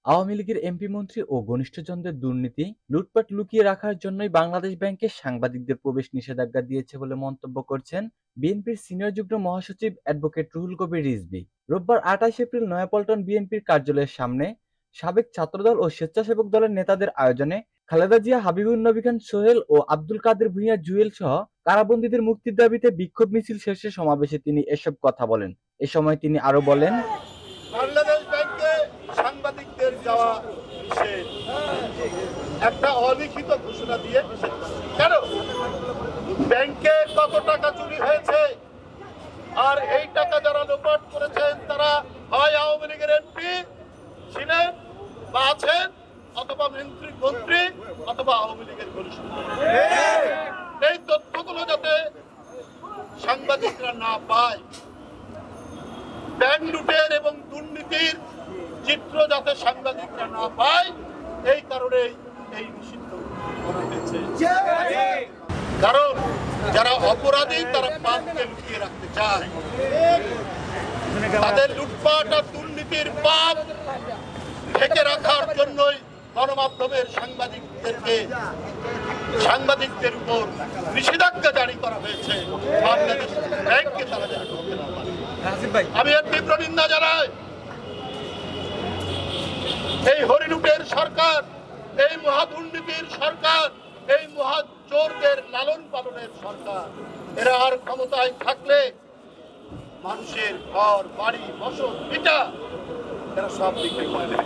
আওয়ামী লীগের এমপি মন্ত্রী ও ঘনিষ্ঠজনদের দুর্নীতি, লুটপাট লুকিয়ে রাখার জন্যই বাংলাদেশ ব্যাংকে সাংবাদিকদের প্রবেশ নিষেধাজ্ঞা দিয়েছে বলে মন্তব্য করছেন বিএনপির সিনিয়র যুগ্ম মহাসচিব অ্যাডভোকেট রুহুল কবির রিজভী। রোববার ২৮ এপ্রিল নয়াপল্টন বিএনপির কার্যালয়ের সামনে সাবেক ছাত্রদল ও স্বেচ্ছাসেবক দলের নেতাদের আয়োজনে খালেদা জিয়া, হাবিবুর নবী খান সোহেল ও আব্দুল কাদের ভূঁইয়া জুয়েল সহ কারাবন্দীদের মুক্তির দাবিতে বিক্ষোভ মিছিল শেষে সমাবেশে তিনি এসব কথা বলেন। এ সময় তিনি আরো বলেন, বাংলাদেশ ব্যাংকে সাংবাদিকদের যাওয়া নিষেধ, একটা অলিখিত ঘোষণা দিয়ে কেন ব্যাংকে কত টাকা চুরি হয়েছে আর এই টাকা যারা লোপাট করেছেন তারা হয় আওয়ামী লীগের এমপি ছিলেন বা আছেন, অথবা মন্ত্রী অথবা আওয়ামী লীগের ঘনিষ্ঠ। এই তথ্যগুলো যাতে সাংবাদিকরা না পায়, ব্যাংক লুটের এবং দুর্নীতির চিত্র যাতে সাংবাদিকরা না পায়, এই কারণেই এই নিষিদ্ধ করা হয়েছে। কারণ যারা অপরাধী তারা পাপকে লুকিয়ে রাখতে চায়, তাদের লুটপাট আর দুর্নীতির পাপ ঢেকে রাখার জন্যই গণমাধ্যমের সাংবাদিকদের উপর নিষেধাজ্ঞা জারি করা হয়েছে। বাংলাদেশ ব্যাংককে তারা যেন করতে না পারে। আমি এর তীব্র নিন্দা জানাই। এই হরিলুটের সরকার, এই মহাদুর্নীতির সরকার, এই মহাচোরদের লালন পালনের সরকার, এরা আর ক্ষমতায় থাকলে মানুষের ঘর বাড়ি বসত ভিটা এরা সব বিক্রি করে দেবে।